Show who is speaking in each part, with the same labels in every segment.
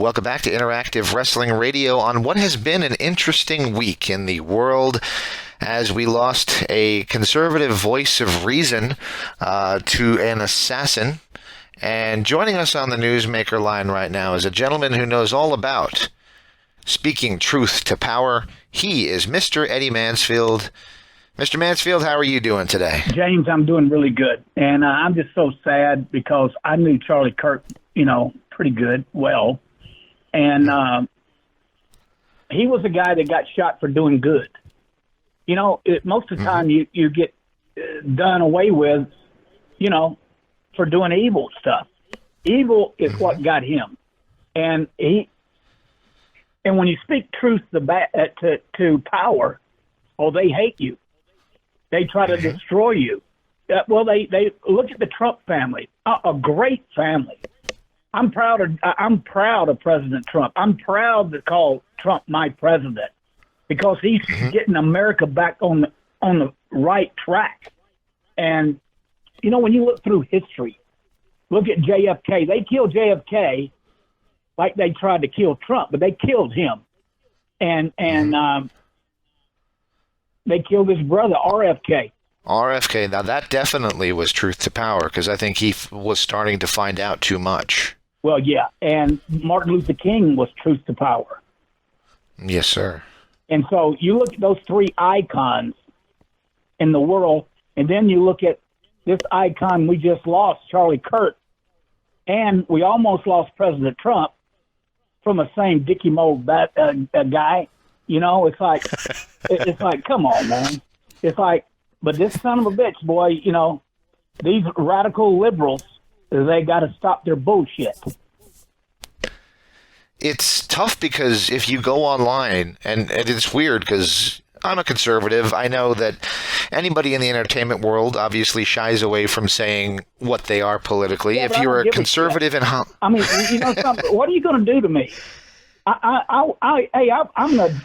Speaker 1: Welcome back to Interactive Wrestling Radio on what has been an interesting week in the world as we lost a conservative voice of reason to an assassin. And joining us on the Newsmaker line right now is a gentleman who knows all about speaking truth to power. He is Mr. Eddy Mansfield. Mr. Mansfield, how are you doing today?
Speaker 2: James, I'm doing really good. And I'm just so sad because I knew Charlie Kirk, pretty good, well. And he was a guy that got shot for doing good. Most of the time you get done away with, for doing evil stuff. Evil is what got him. And when you speak truth to power, they hate you. They try to destroy you. They look at the Trump family, a great family. I'm proud of President Trump. I'm proud to call Trump my president because he's getting America back on the right track. And when you look through history, look at JFK. They killed JFK like they tried to kill Trump, but they killed him. And they killed his brother, RFK.
Speaker 1: RFK. Now that definitely was truth to power because I think he was starting to find out too much.
Speaker 2: Well, yeah, and Martin Luther King was truth to power.
Speaker 1: Yes, sir.
Speaker 2: And so you look at those three icons in the world, and then you look at this icon we just lost, Charlie Kirk, and we almost lost President Trump from the same Dickie Mold guy. It's like, come on, man. It's like, but this son of a bitch, boy, these radical liberals, they got to stop their bullshit.
Speaker 1: It's tough because if you go online, and it's weird because I'm a conservative. I know that anybody in the entertainment world obviously shies away from saying what they are politically.
Speaker 2: Yeah,
Speaker 1: if you're a conservative and
Speaker 2: something, what are you going to do to me? I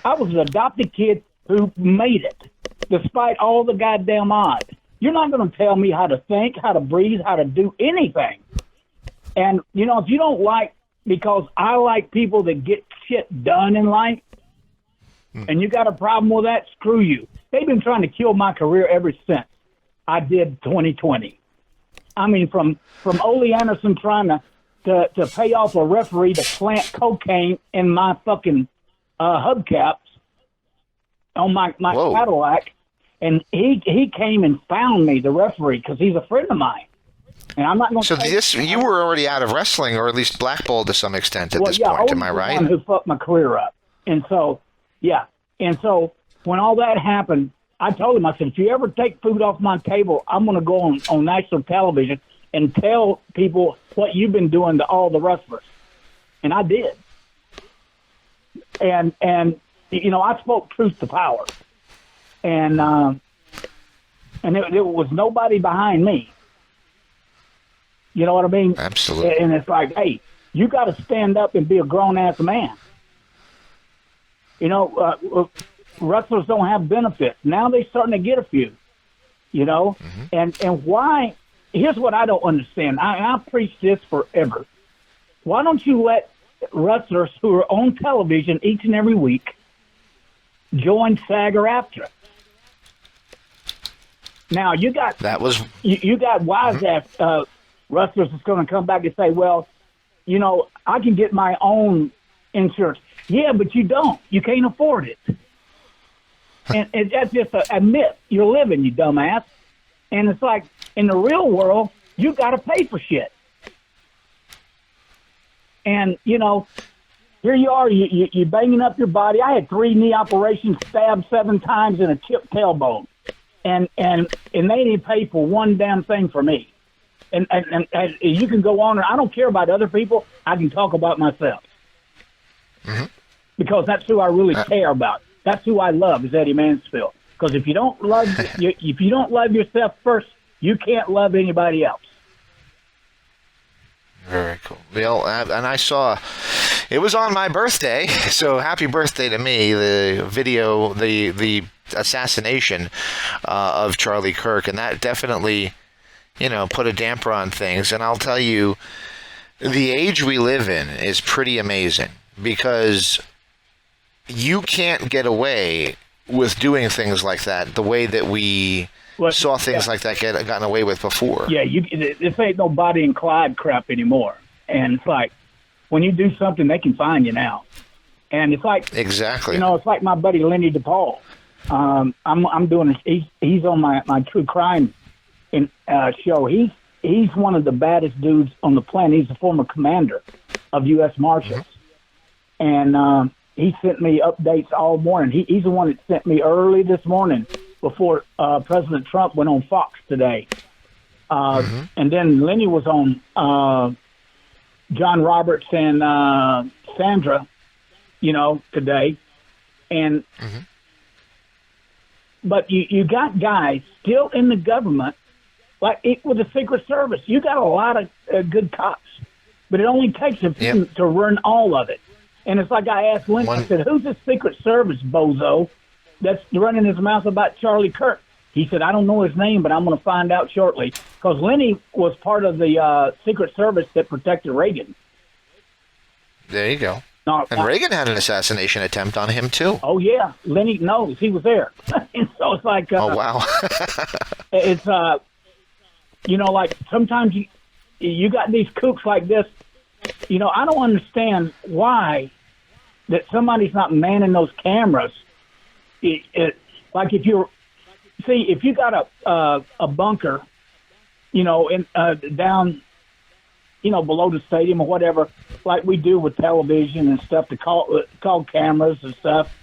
Speaker 2: was an adopted kid who made it, despite all the goddamn odds. You're not going to tell me how to think, how to breathe, how to do anything. And, if you don't because I like people that get shit done in life, and you got a problem with that, screw you. They've been trying to kill my career ever since I did 2020. I mean, from Ole Anderson trying to pay off a referee to plant cocaine in my fucking hubcaps on my Cadillac. And he came and found me, the referee, because he's a friend of mine. And I'm not going to.
Speaker 1: So you were already out of wrestling, or at least blackballed to some extent at this point. Am I right?
Speaker 2: One who fucked my career up, and so when all that happened, I told him, I said, if you ever take food off my table, I'm going to go on national television and tell people what you've been doing to all the wrestlers, and I did. And I spoke truth to power. And there was nobody behind me. You know what I mean?
Speaker 1: Absolutely.
Speaker 2: And it's like, hey, you got to stand up and be a grown-ass man. Wrestlers don't have benefits. Now they're starting to get a few, And why? Here's what I don't understand. I preach this forever. Why don't you let wrestlers who are on television each and every week join SAG-AFTRA? Now you got wise ass wrestlers that's going to come back and say, "Well, I can get my own insurance." Yeah, but you don't. You can't afford it, and that's just a myth. You're living, you dumbass. And it's like in the real world, you got to pay for shit. And Here you are, you banging up your body. I had 3 knee operations, stabbed 7 times, and a chipped tailbone, and they didn't pay for one damn thing for me. And you can go on, and I don't care about other people. I can talk about myself because that's who I really care about. That's who I love is Eddy Mansfield. Because if you don't love if you don't love yourself first, you can't love anybody else.
Speaker 1: Very cool. Well, and I saw it was on my birthday, so happy birthday to me. The video, the assassination of Charlie Kirk, and that definitely, put a damper on things. And I'll tell you, the age we live in is pretty amazing because you can't get away with doing things like that the way that we saw things like that gotten away with before.
Speaker 2: Yeah, this ain't no Bonnie and Clyde crap anymore. And it's like, when you do something, they can find you now. And it's like,
Speaker 1: exactly.
Speaker 2: It's like my buddy Lenny DePaul. I'm doing he's on my true crime show. He's one of the baddest dudes on the planet. He's a former commander of U.S. Marshals. And he sent me updates all morning. He's the one that sent me early this morning before President Trump went on Fox today. And then Lenny was on John Roberts and Sandra, today. And but you got guys still in the government, like with the Secret Service. You got a lot of good cops, but it only takes a few to run all of it. And it's like I asked Lenny, I said, who's the Secret Service bozo that's running his mouth about Charlie Kirk? He said, I don't know his name, but I'm going to find out shortly. Because Lenny was part of the Secret Service that protected Reagan.
Speaker 1: There you go. And Reagan had an assassination attempt on him, too.
Speaker 2: Oh, yeah. Lenny knows. He was there. And so it's like...
Speaker 1: oh, wow.
Speaker 2: It's, like sometimes you got these kooks like this. I don't understand why that somebody's not manning those cameras. Like if you got a bunker, down, below the stadium or whatever, like we do with television and stuff to call cameras and stuff.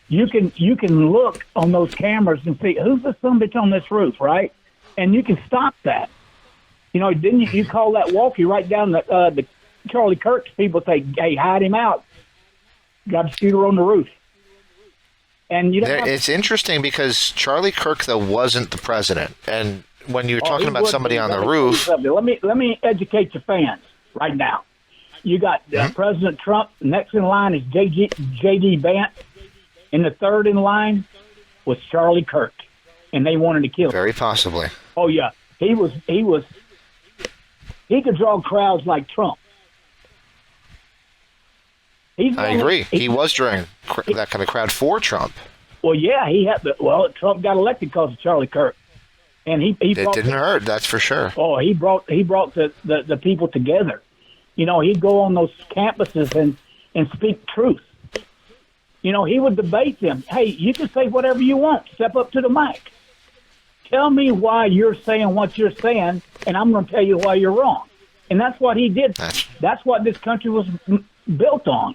Speaker 2: You can look on those cameras and see who's the sumbitch on this roof, right? And you can stop that. Didn't you call that walkie right down the Charlie Kirk's people say, hey, hide him out. Got a shooter on the roof. And
Speaker 1: it's interesting because Charlie Kirk, though, wasn't the president. And when you're talking about somebody on the roof...
Speaker 2: Let me educate your fans right now. You got President Trump. Next in line is J.D. Vance. And the third in line was Charlie Kirk. And they wanted to kill him.
Speaker 1: Very possibly.
Speaker 2: Oh, yeah. He could draw crowds like Trump.
Speaker 1: I agree. He was drawing that kind of crowd for Trump.
Speaker 2: Well, yeah, Trump got elected because of Charlie Kirk, and it didn't
Speaker 1: hurt. That's for sure.
Speaker 2: Oh, he brought the people together. He'd go on those campuses and speak truth. He would debate them. Hey, you can say whatever you want. Step up to the mic. Tell me why you're saying what you're saying, and I'm going to tell you why you're wrong. And that's what he did. That's what this country was built on.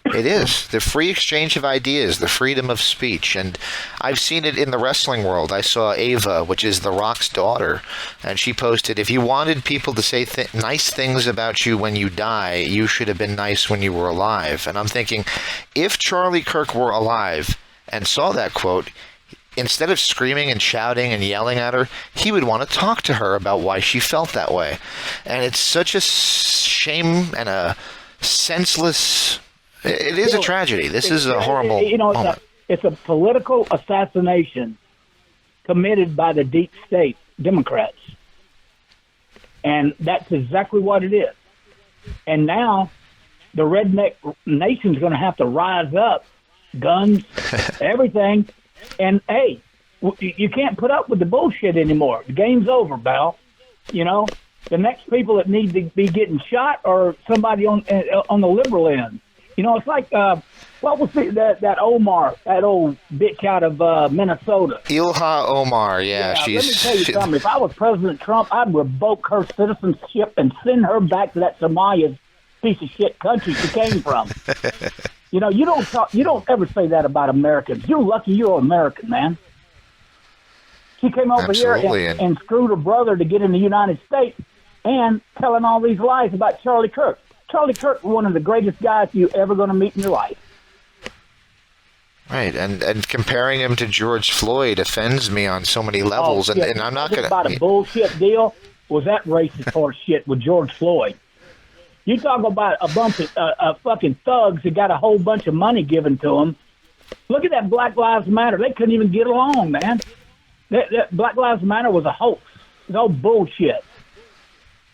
Speaker 1: It is. The free exchange of ideas, the freedom of speech. And I've seen it in the wrestling world. I saw Ava, which is The Rock's daughter, and she posted, if you wanted people to say nice things about you when you die, you should have been nice when you were alive. And I'm thinking, if Charlie Kirk were alive and saw that quote, instead of screaming and shouting and yelling at her, he would want to talk to her about why she felt that way. And it's such a shame and a senseless... It is a tragedy. This is a horrible moment.
Speaker 2: It's a political assassination committed by the deep state Democrats. And that's exactly what it is. And now the redneck nation's going to have to rise up, guns, everything. And, hey, you can't put up with the bullshit anymore. The game's over, pal. The next people that need to be getting shot are somebody on the liberal end. It's like, what was that Omar, that old bitch out of Minnesota?
Speaker 1: Ilha Omar, yeah.
Speaker 2: Let me tell you something. If I was President Trump, I'd revoke her citizenship and send her back to that Somalia piece of shit country she came from. You know, you don't ever say that about Americans. You're lucky you're American, man. She came over
Speaker 1: Absolutely.
Speaker 2: here and screwed her brother to get in the United States and telling all these lies about Charlie Kirk. Charlie Kirk was one of the greatest guys you're ever going to meet in your life.
Speaker 1: Right, and comparing him to George Floyd offends me on so many levels, and I'm not going to...
Speaker 2: about a bullshit deal was that racist horse shit with George Floyd. You talk about a bunch of fucking thugs that got a whole bunch of money given to them. Look at that Black Lives Matter. They couldn't even get along, man. That Black Lives Matter was a hoax. It was all bullshit.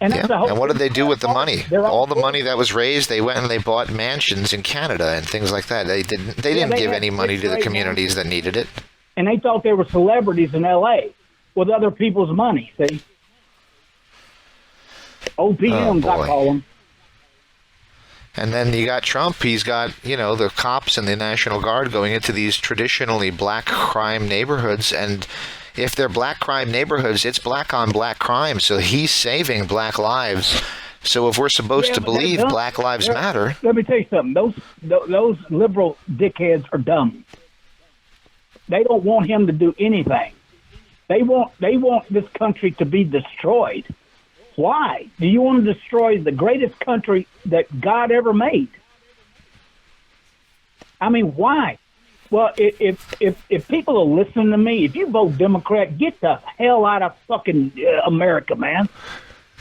Speaker 2: And
Speaker 1: what did they do with the money? All the money that was raised, they went and they bought mansions in Canada and things like that. They didn't give any money to the communities that needed it.
Speaker 2: And they thought they were celebrities in L.A. with other people's money, see? OPMs, I call them.
Speaker 1: And then you got Trump. He's got, the cops and the National Guard going into these traditionally black crime neighborhoods. And if they're black crime neighborhoods, it's black on black crime. So he's saving black lives. So if we're supposed to believe Black Lives Matter...
Speaker 2: Let me tell you something. Those liberal dickheads are dumb. They don't want him to do anything. They want this country to be destroyed. Why? Do you want to destroy the greatest country that God ever made? I mean, why? Well, if people are listening to me, if you vote Democrat, get the hell out of fucking America, man.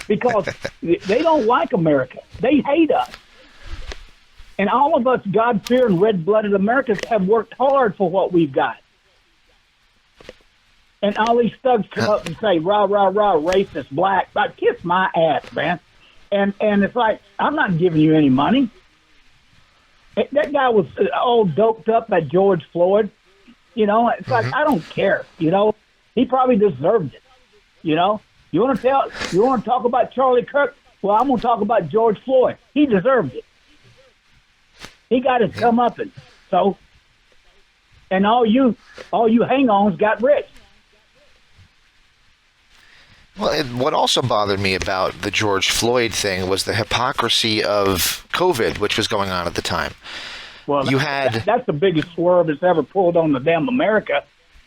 Speaker 2: Because they don't like America. They hate us. And all of us God-fearing, red-blooded Americans have worked hard for what we've got. And all these thugs come up and say, rah, rah, rah, racist, black. But kiss my ass, man. And it's like, I'm not giving you any money. That guy was all doped up by George Floyd. It's like, I don't care. He probably deserved it. You want to talk about Charlie Kirk? Well, I'm going to talk about George Floyd. He deserved it. He got his comeuppance. So, and all you hang-ons got rich.
Speaker 1: Well, what also bothered me about the George Floyd thing was the hypocrisy of COVID, which was going on at the time.
Speaker 2: Well, that's the biggest swerve that's ever pulled on the damn America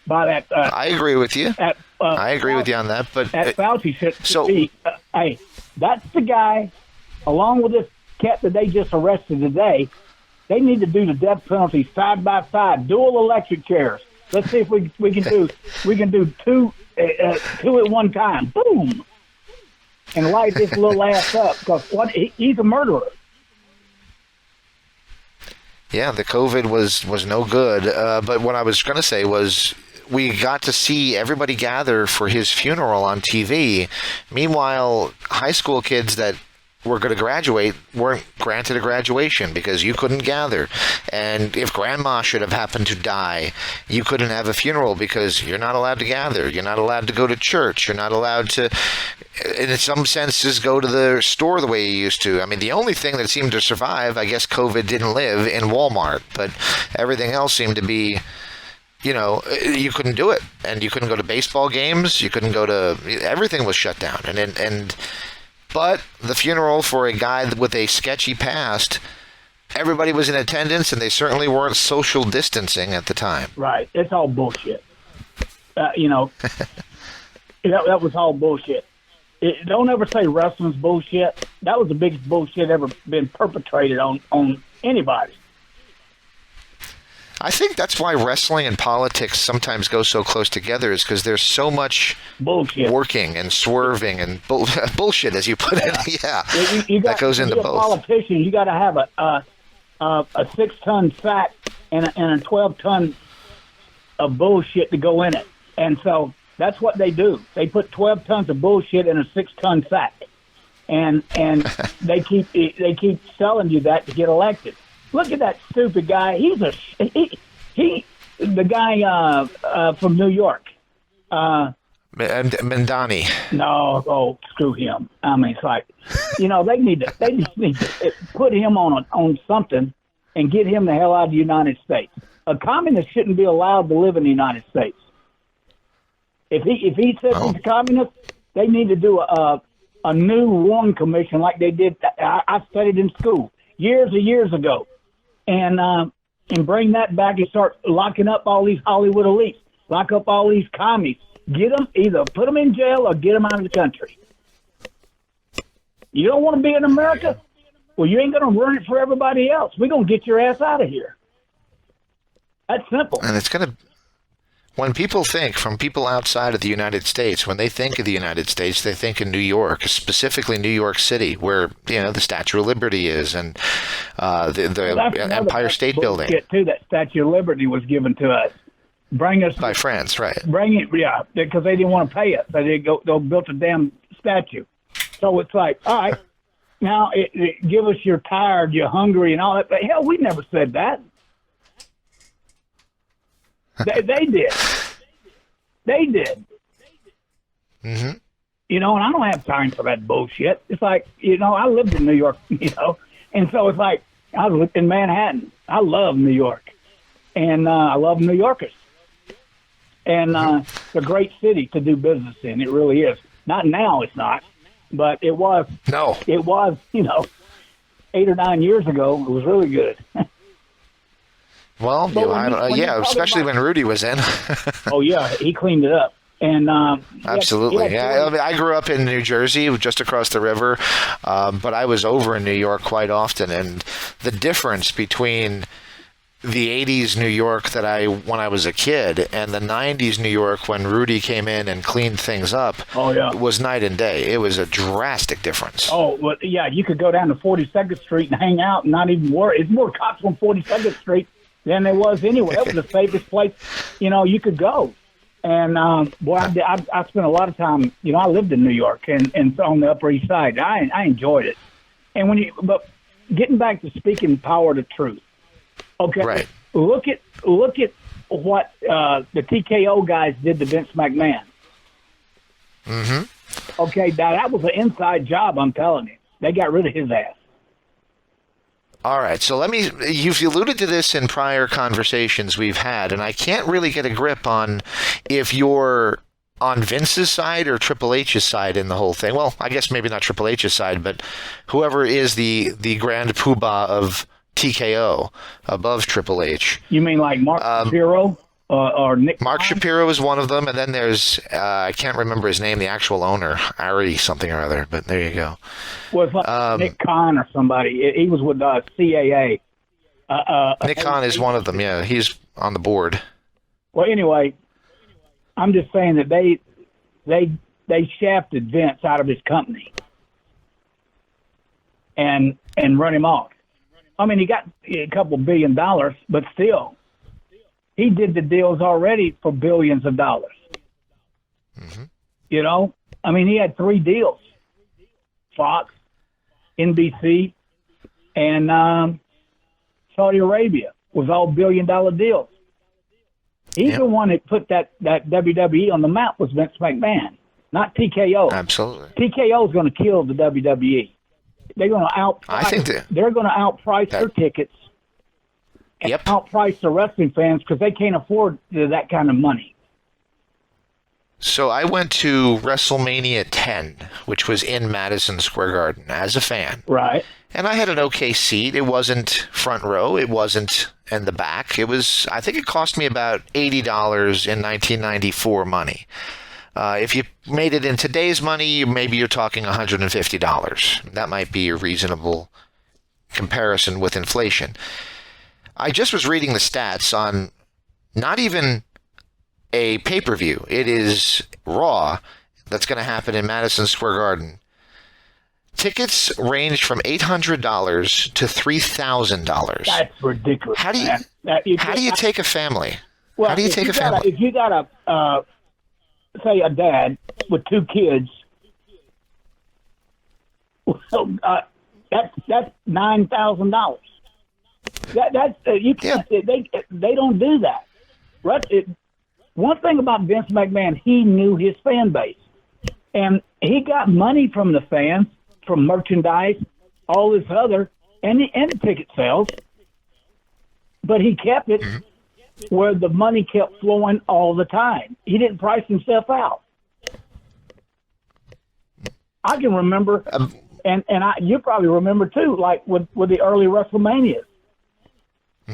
Speaker 2: by that.
Speaker 1: I agree with you. I agree with you on that. But
Speaker 2: that Fauci shit. Hey, that's the guy, along with this cat that they just arrested today. They need to do the death penalty side by side, dual electric chairs. Let's see if we can do two at one time. Boom, and light this little ass up because he's a murderer.
Speaker 1: Yeah, the COVID was no good. But what I was going to say was we got to see everybody gather for his funeral on TV. Meanwhile, high school kids that were going to graduate weren't granted a graduation because you couldn't gather. And if grandma should have happened to die, you couldn't have a funeral because you're not allowed to gather. You're not allowed to go to church. You're not allowed to, in some senses, go to the store the way you used to. I mean, the only thing that seemed to survive, I guess COVID didn't live in Walmart, but everything else seemed to be, you couldn't do it. And you couldn't go to baseball games. You couldn't go to, everything was shut down. But the funeral for a guy with a sketchy past, everybody was in attendance, and they certainly weren't social distancing at the time.
Speaker 2: Right. It's all bullshit. That was all bullshit. Don't ever say wrestling's bullshit. That was the biggest bullshit ever been perpetrated on anybody.
Speaker 1: I think that's why wrestling and politics sometimes go so close together, is because there's so much
Speaker 2: bullshit
Speaker 1: working and swerving and bullshit, as you put it. Yeah, that goes into both.
Speaker 2: To be a politician, you got to have a 6-ton sack and a 12-ton of bullshit to go in it, and so that's what they do. They put 12 tons of bullshit in a 6-ton sack, and they keep selling you that to get elected. Look at that stupid guy. He's the guy from New York.
Speaker 1: Mandani.
Speaker 2: No, screw him. I mean, it's like, they just need to put him on something and get him the hell out of the United States. A communist shouldn't be allowed to live in the United States. If he says he's a communist, they need to do a a new Warren Commission like they did. I studied in school years and years ago, and bring that back and start locking up all these Hollywood elites, lock up all these commies, get them, either put them in jail or get them out of the country. You don't want to be in America? Well, you ain't going to run it for everybody else. We're going to get your ass out of here. That's simple.
Speaker 1: And it's going to, when people think, from people outside of the United States, when they think of the United States, they think of New York, specifically New York City, where, the Statue of Liberty is, and the Empire State Building.
Speaker 2: Too, that Statue of Liberty was given to us. Bring us
Speaker 1: by France, right?
Speaker 2: Bring it, yeah, because they didn't want to pay us. They built a damn statue. So it's like, all right, now give us you're tired, you're hungry, and all that. But hell, we never said that. They did. They did.
Speaker 1: Mm-hmm.
Speaker 2: And I don't have time for that bullshit. It's like, I lived in New York, and so it's like, I lived in Manhattan. I love New York, and I love New Yorkers. And it's a great city to do business in. It really is. Not now, it's not, but it was.
Speaker 1: No.
Speaker 2: It was, 8 or 9 years ago. It was really good.
Speaker 1: Well, especially when Rudy was in.
Speaker 2: Oh, yeah, he cleaned it up. And
Speaker 1: absolutely. Yeah, I grew up in New Jersey, just across the river, but I was over in New York quite often. And the difference between the 80s New York when I was a kid and the 90s New York when Rudy came in and cleaned things up was night and day. It was a drastic difference.
Speaker 2: Oh, well, yeah, you could go down to 42nd Street and hang out and not even worry. It's more cops on 42nd Street than there was anywhere. It was the safest place, you could go. And, I spent a lot of time, I lived in New York and on the Upper East Side. I enjoyed it. And but getting back to speaking power to truth. Okay.
Speaker 1: Right.
Speaker 2: Look at what the TKO guys did to Vince McMahon.
Speaker 1: Mm-hmm.
Speaker 2: Okay, now that was an inside job, I'm telling you. They got rid of his ass.
Speaker 1: All right, so you've alluded to this in prior conversations we've had, and I can't really get a grip on if you're on Vince's side or Triple H's side in the whole thing. Well, I guess maybe not Triple H's side, but whoever is the grand poobah of TKO above Triple H.
Speaker 2: You mean like Mark Shapiro or Nick?
Speaker 1: Mark Shapiro is one of them, and then there's I can't remember his name, the actual owner, Ari something or other. But there you go.
Speaker 2: Well, it's like Nick Khan or somebody. He was with CAA.
Speaker 1: Nick Khan is one of them. Yeah, he's on the board.
Speaker 2: Well, anyway, I'm just saying that they shafted Vince out of his company and run him off. I mean, he got a couple $1 billion, but still, he did the deals already for billions of dollars. Mm-hmm. I mean, he had 3 deals: Fox, NBC, and Saudi Arabia was all $1 billion deals. He's the one that put that WWE on the map was Vince McMahon, not TKO.
Speaker 1: Absolutely.
Speaker 2: TKO is going to kill the WWE. They're going to they're going to outprice their tickets and outprice the wrestling fans because they can't afford that kind of money.
Speaker 1: So I went to WrestleMania 10, which was in Madison Square Garden, as a fan.
Speaker 2: Right.
Speaker 1: And I had an okay seat. It wasn't front row. It wasn't in the back. It was, I think it cost me about $80 in 1994 money. If you made it in today's money, maybe you're talking $150. That might be a reasonable comparison with inflation. I just was reading the stats on not even a pay-per-view. It is Raw that's going to happen in Madison Square Garden. Tickets range from $800 to $3,000.
Speaker 2: That's ridiculous.
Speaker 1: How do you take a family?
Speaker 2: Well,
Speaker 1: how do you take a family?
Speaker 2: If you got say a dad with 2 kids, that's $9,000. That's you can't. They don't do that. Right? One thing about Vince McMahon, he knew his fan base, and he got money from the fans, from merchandise, all this other, and the ticket sales. But he kept it where the money kept flowing all the time. He didn't price himself out. I can remember, you probably remember too, like with the early WrestleManias.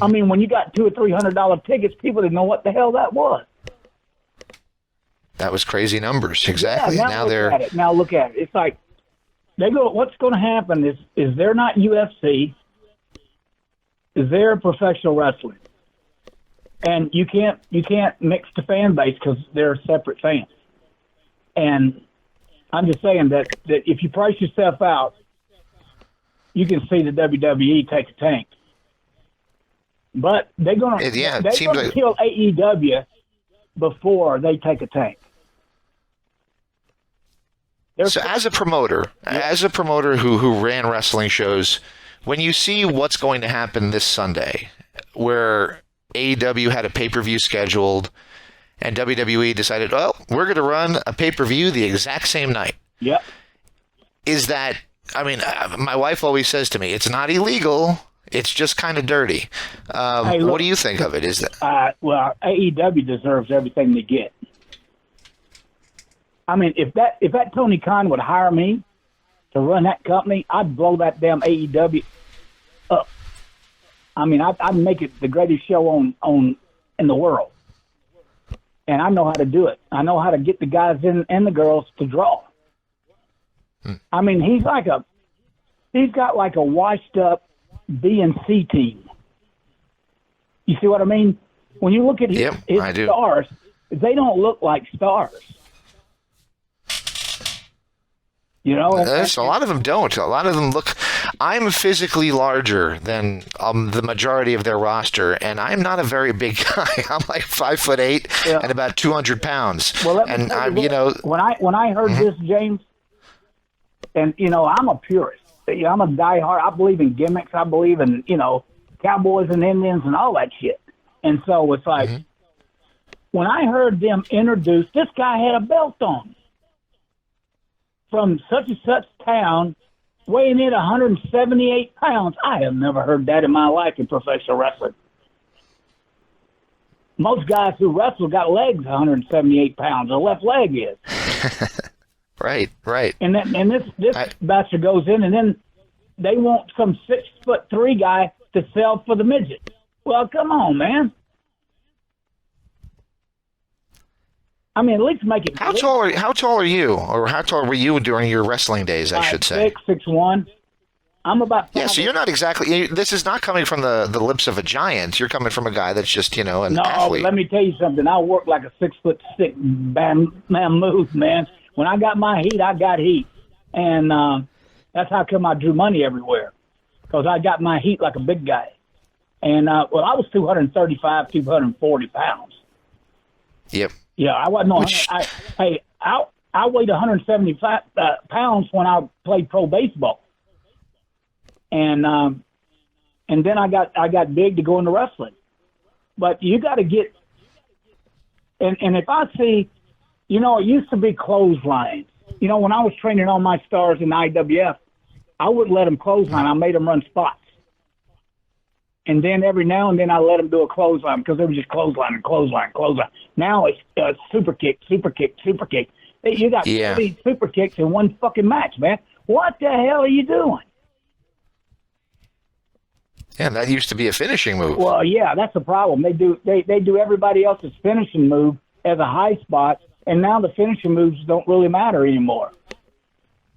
Speaker 2: I mean, when you got $200 or $300 tickets, people didn't know what the hell that was.
Speaker 1: That was crazy numbers. Exactly.
Speaker 2: Yeah, now look at it. It's like they go. What's going to happen is they're not UFC. Is they're professional wrestling, and you can't mix the fan base because they're separate fans. And I'm just saying that if you price yourself out, you can see the WWE take a tank. But they're gonna kill AEW before they take a tank.
Speaker 1: So as a promoter who ran wrestling shows, when you see what's going to happen this Sunday, where AEW had a pay-per-view scheduled and WWE decided, well, we're going to run a pay-per-view the exact same night.
Speaker 2: Yep.
Speaker 1: Is that, I mean, my wife always says to me, it's not illegal. It's just kind of dirty. Hey, look, what do you think of it? Is that
Speaker 2: well, AEW deserves everything they get. I mean, if that Tony Khan would hire me to run that company, I'd blow that damn AEW up. I mean, I'd make it the greatest show on in the world. And I know how to do it. I know how to get the guys in and the girls to draw. I mean, he's got like a washed up B and C team. You see what I mean? When you look at his stars, they don't look like stars. You know,
Speaker 1: a lot of them don't. A lot of them look. I'm physically larger than the majority of their roster, and I'm not a very big guy. I'm like 5'8" and about 200 pounds.
Speaker 2: Well,
Speaker 1: and
Speaker 2: when I heard this, James, and I'm a purist. I'm a diehard. I believe in gimmicks. I believe in cowboys and Indians and all that shit. And so it's like when I heard them introduce this guy had a belt on from such and such town, weighing in 178 pounds. I have never heard that in my life in professional wrestling. Most guys who wrestle got legs 178 pounds. Their left leg is.
Speaker 1: Right.
Speaker 2: And this bastard goes in, and then they want some 6'3" guy to sell for the midget. Well, come on, man. I mean, at least make it.
Speaker 1: How tall are you, or how tall were you during your wrestling days? I should say
Speaker 2: 6'1". I'm about 5'8".
Speaker 1: Yeah. So you're not exactly. This is not coming from the lips of a giant. You're coming from a guy that's just an athlete.
Speaker 2: Let me tell you something. I work like a 6'6" man move, man. When I got my heat, I got heat, and that's how come I drew money everywhere, because I got my heat like a big guy. And I was 235, 240 pounds.
Speaker 1: Yep.
Speaker 2: Yeah, I wasn't on. I weighed 175 pounds when I played pro baseball, and then I got big to go into wrestling. But you got to get, and if I see, it used to be clotheslines. When I was training all my stars in IWF, I wouldn't let them clothesline. I made them run spots. And then every now and then I let them do a clothesline because they were just clothesline. Now it's super kick. You got 30 super kicks in one fucking match, man. What the hell are you doing?
Speaker 1: Yeah, that used to be a finishing move.
Speaker 2: Well, yeah, that's the problem. They do everybody else's finishing move as a high spot, and now the finishing moves don't really matter anymore.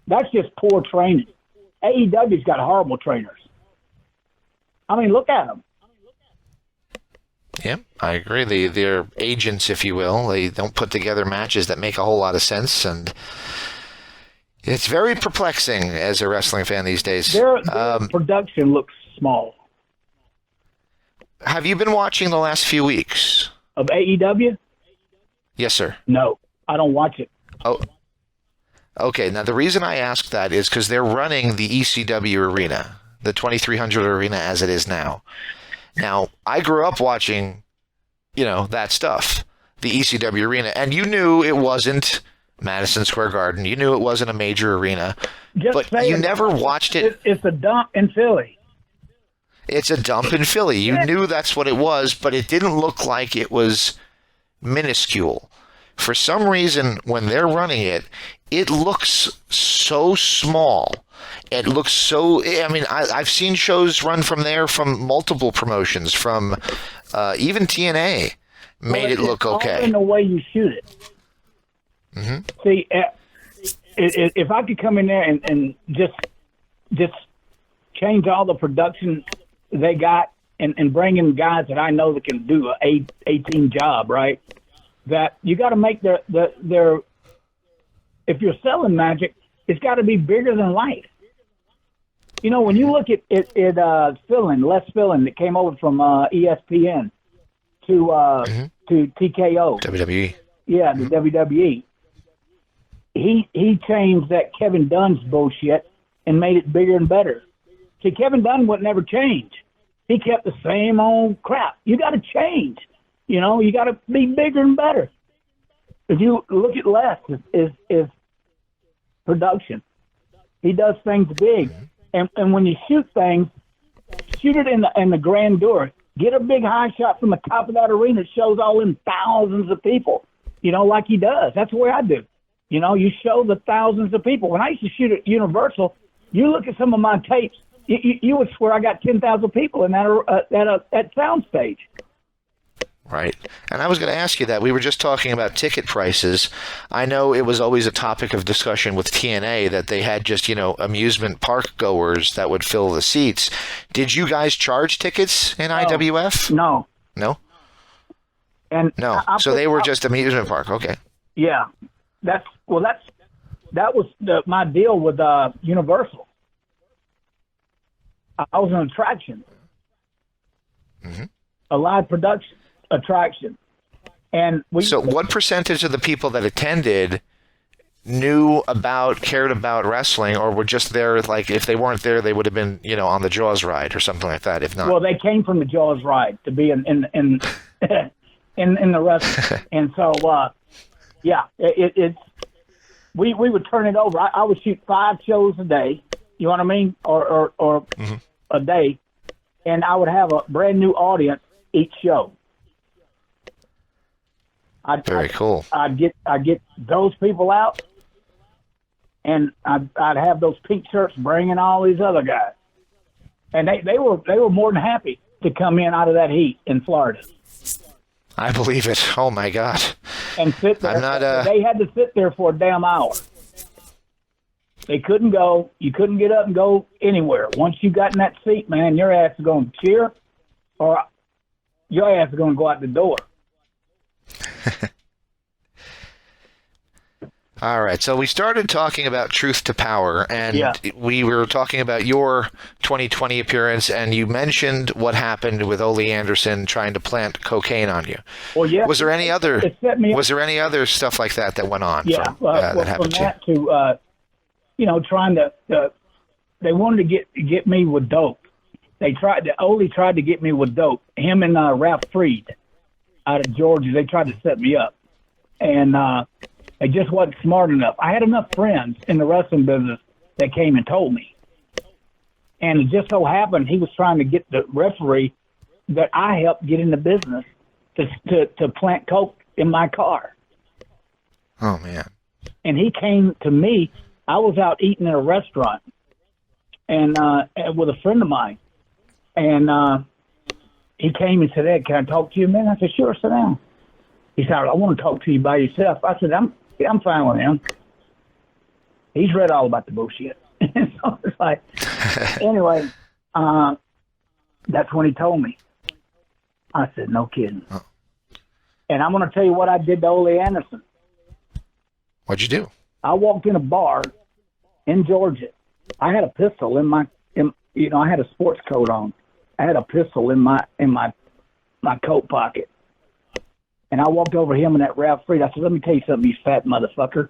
Speaker 2: That's just poor training. AEW's got horrible trainers. I mean, look at them.
Speaker 1: Yeah, I agree. They're agents, if you will. They don't put together matches that make a whole lot of sense, and it's very perplexing as a wrestling fan these days.
Speaker 2: Their production looks small.
Speaker 1: Have you been watching the last few weeks?
Speaker 2: Of AEW?
Speaker 1: Yes, sir.
Speaker 2: No, I don't watch it.
Speaker 1: Oh, okay. Now, the reason I ask that is because they're running the ECW arena, the 2300 arena as it is now. Now, I grew up watching, that stuff, the ECW arena, and you knew it wasn't Madison Square Garden. You knew it wasn't a major arena, but you never watched it.
Speaker 2: It's a dump in Philly.
Speaker 1: It's a dump in Philly. You knew that's what it was, but it didn't look like it was minuscule. for some reason, when they're running it, it looks so small. It looks so. I mean, I've seen shows run from there from multiple promotions, from even TNA made it look okay.
Speaker 2: All in the way you shoot it.
Speaker 1: Mm-hmm.
Speaker 2: See, if I could come in there and just change all the production they got and bring in guys that I know that can do a 18 job, right? That you got to make their if you're selling magic, it's got to be bigger than life. You know, when you look at Les Fillin that came over from ESPN to TKO,
Speaker 1: WWE.
Speaker 2: Yeah, the WWE. He changed that Kevin Dunn's bullshit and made it bigger and better. See, Kevin Dunn would never change. He kept the same old crap. You got to change. You know, you got to be bigger and better. If you look at Les, is production. He does things big, and when you shoot things, shoot it in the grandeur. Get a big high shot from the top of that arena that shows all them thousands of people. You know, like he does. That's the way I do. You know, you show the thousands of people. When I used to shoot at Universal, you look at some of my tapes, you would swear I got 10,000 people in that sound stage.
Speaker 1: Right. And I was going to ask you that. We were just talking about ticket prices. I know it was always a topic of discussion with TNA that they had just, amusement park goers that would fill the seats. Did you guys charge tickets in IWF?
Speaker 2: No.
Speaker 1: No?
Speaker 2: And
Speaker 1: no. So they were just amusement park. Okay.
Speaker 2: Yeah. That was my deal with Universal. I was an attraction. Mm-hmm. A live production attraction. And
Speaker 1: so what percentage of the people that attended cared about wrestling, or were just there, like, if they weren't there, they would have been, on the Jaws ride or something like that, if not?
Speaker 2: Well, they came from the Jaws ride to be in the wrestling. And so, we would turn it over. I would shoot 5 shows a day, you know what I mean? Or mm-hmm. a day. And I would have a brand new audience each show.
Speaker 1: Very cool.
Speaker 2: I'd get those people out, and I'd have those pink shirts bringing all these other guys, and they were more than happy to come in out of that heat in Florida.
Speaker 1: I believe it. Oh my God!
Speaker 2: And sit there. They had to sit there for a damn hour. They couldn't go. You couldn't get up and go anywhere. Once you got in that seat, man, your ass is going to cheer, or your ass is going to go out the door.
Speaker 1: All right, so we started talking about Truth to Power, and we were talking about your 2020 appearance, and you mentioned what happened with Ole Anderson trying to plant cocaine on you.
Speaker 2: Well, yeah.
Speaker 1: Was there any other stuff like that went on?
Speaker 2: Yeah,
Speaker 1: that happened
Speaker 2: from that to trying to they wanted to get me with dope. Ole tried to get me with dope. Him and Ralph Freed out of Georgia, they tried to set me up, and they just wasn't smart enough. I had enough friends in the wrestling business that came and told me, and it just so happened he was trying to get the referee that I helped get in the business to plant coke in my car.
Speaker 1: Oh man!
Speaker 2: And he came to me. I was out eating at a restaurant, and with a friend of mine, and he came and said, "Ed, can I talk to you, man?" I said, "Sure, sit down." He said, "I want to talk to you by yourself." I said, I'm fine with him. He's read all about the bullshit. And so it's like, anyway, that's when he told me. I said, no kidding. Oh. And I'm going to tell you what I did to Ole Anderson.
Speaker 1: What'd you do?
Speaker 2: I walked in a bar in Georgia. I had a pistol I had a sports coat on. I had a pistol in my coat pocket. And I walked over to him and that Ralph Freed. I said, let me tell you something, you fat motherfucker.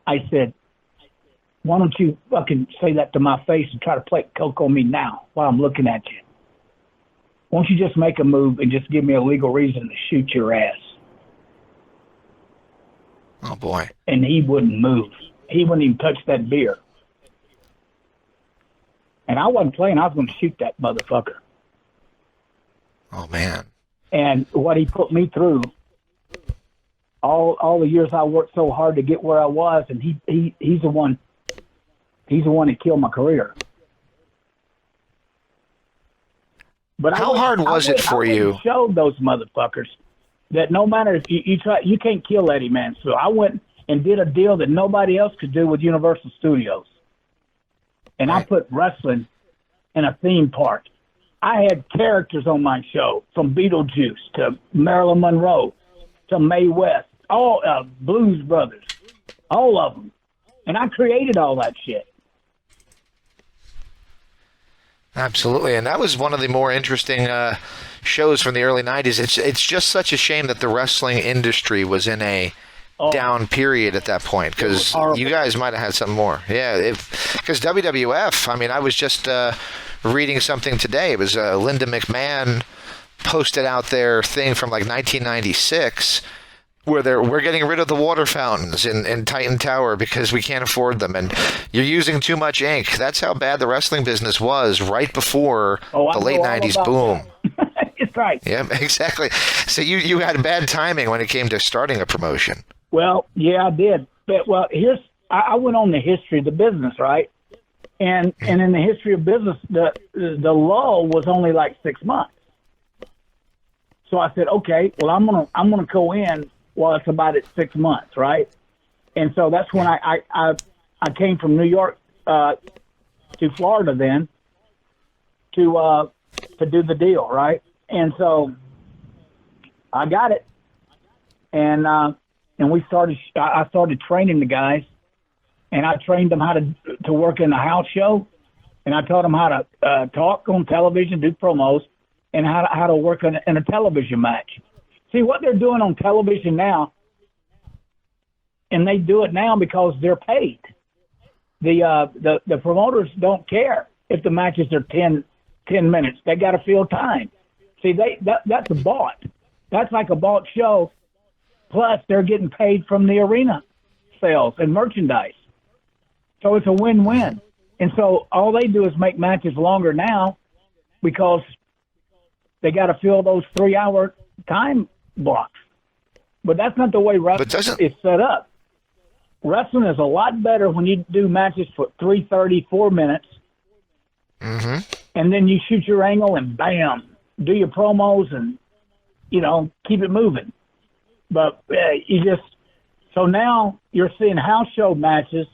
Speaker 2: I said, why don't you fucking say that to my face and try to play coke on me now while I'm looking at you? Why don't you just make a move and just give me a legal reason to shoot your ass?
Speaker 1: Oh, boy.
Speaker 2: And he wouldn't move. He wouldn't even touch that beer. And I wasn't playing. I was going to shoot that motherfucker.
Speaker 1: Oh, man.
Speaker 2: And what he put me through all the years I worked so hard to get where I was, and he's the one that killed my career. But
Speaker 1: how hard was it for you?
Speaker 2: I showed those motherfuckers that no matter if you try, you can't kill Eddy Mansfield. I went and did a deal that nobody else could do with Universal Studios, and
Speaker 1: right.
Speaker 2: I put wrestling in a theme park. I had characters on my show, from Beetlejuice to Marilyn Monroe to Mae West, all Blues Brothers, all of them, and I created all that shit.
Speaker 1: Absolutely, and that was one of the more interesting shows from the early 90s. It's just such a shame that the wrestling industry was in a down period at that point, because you guys might have had something more. Yeah, because WWF, I mean, I was just reading something today. It was Linda McMahon posted out their thing from like 1996, where we're getting rid of the water fountains in Titan Tower because we can't afford them, and you're using too much ink. That's how bad the wrestling business was right before the late 90s boom.
Speaker 2: It's right.
Speaker 1: Yeah, exactly. So you had bad timing when it came to starting a promotion.
Speaker 2: Well, yeah, I did. But I went on the history of the business, right? And in the history of business, the lull was only like 6 months. So I said, okay, well, I'm gonna go in while it's about at 6 months, right? And so that's when I came from New York to Florida then to do the deal, right? And so I got it, and we started. I started training the guys, and I trained them how to work in a house show, and I taught them how to talk on television, do promos, and how to work in a television match. See, what they're doing on television now, and they do it now because they're paid. The promoters don't care if the matches are 10 minutes. They got to fill time. See, that's a bought. That's like a bought show. Plus, they're getting paid from the arena sales and merchandise. So it's a win-win. And so all they do is make matches longer now because they got to fill those 3-hour time blocks. But that's not the way wrestling is set up. Wrestling is a lot better when you do matches for 3:30, 4 minutes, and then you shoot your angle and bam, do your promos and, keep it moving. But so now you're seeing house show matches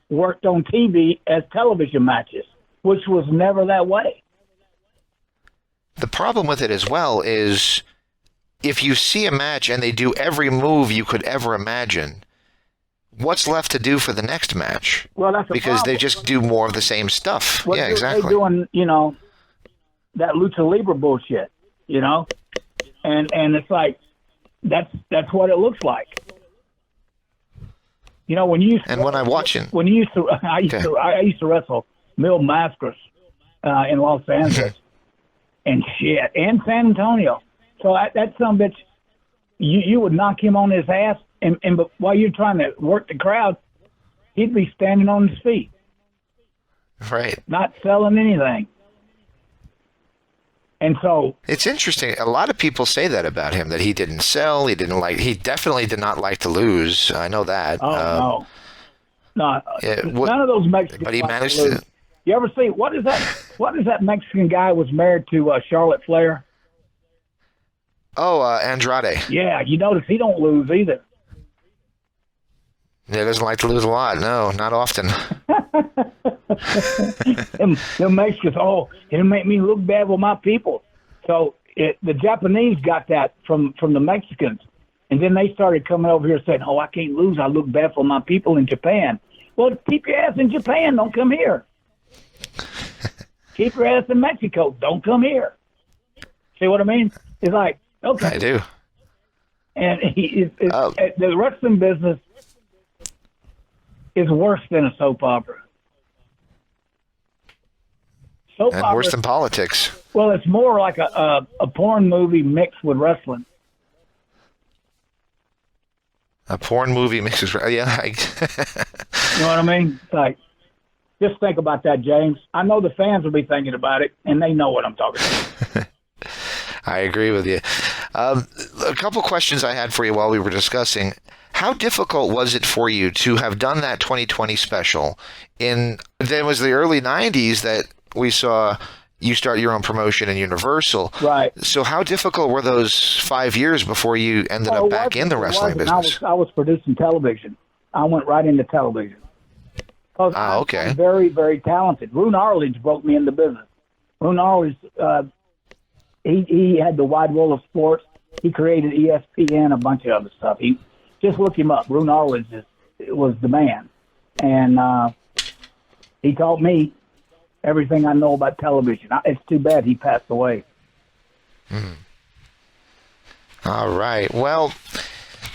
Speaker 2: worked on TV as television matches, which was never that way.
Speaker 1: The problem with it as well is if you see a match and they do every move you could ever imagine, what's left to do for the next match?
Speaker 2: Well, that's
Speaker 1: because they just do more of the same stuff.
Speaker 2: What
Speaker 1: yeah, exactly.
Speaker 2: They're doing, that lucha libre bullshit, and it's like that's what it looks like. When you used to,
Speaker 1: and when I'm watching,
Speaker 2: I used to wrestle Mil Mascaras in Los Angeles and shit, and San Antonio. So that son bitch, you would knock him on his ass, and while you're trying to work the crowd, he'd be standing on his feet,
Speaker 1: right,
Speaker 2: not selling anything. And so
Speaker 1: it's interesting. A lot of people say that about him, that he didn't sell. He definitely did not like to lose. I know that.
Speaker 2: No. None of those Mexicans.
Speaker 1: But he managed to.
Speaker 2: You ever see what is that Mexican guy was married to Charlotte Flair?
Speaker 1: Oh, Andrade.
Speaker 2: Yeah, you notice he don't lose either.
Speaker 1: Yeah, he doesn't like to lose a lot. No, not often.
Speaker 2: them Mexicans, it'll make me look bad with my people. So the Japanese got that from the Mexicans. And then they started coming over here saying, I can't lose. I look bad for my people in Japan. Well, keep your ass in Japan. Don't come here. Keep your ass in Mexico. Don't come here. See what I mean? It's like, okay.
Speaker 1: I do.
Speaker 2: And the wrestling business is worse than a soap opera.
Speaker 1: Worse than politics.
Speaker 2: Well, it's more like a porn movie mixed with wrestling.
Speaker 1: A porn movie mixed with yeah.
Speaker 2: You know what I mean? It's like, just think about that, James. I know the fans will be thinking about it, and they know what I'm talking about.
Speaker 1: I agree with you. a couple questions I had for you while we were discussing. How difficult was it for you to have done that 2020 special? Then was the early 90s that we saw you start your own promotion in Universal.
Speaker 2: Right.
Speaker 1: So how difficult were those 5 years before you ended up back in the wrestling business?
Speaker 2: I was producing television. I went right into television.
Speaker 1: Okay.
Speaker 2: I'm very, very talented. Rune Arledge broke me into business. Rune Arledge, he had the wide world of sports. He created ESPN, a bunch of other stuff. Just look him up. Rune Arledge was the man. And he taught me everything I know about television. It's too bad he passed away.
Speaker 1: All right. Well,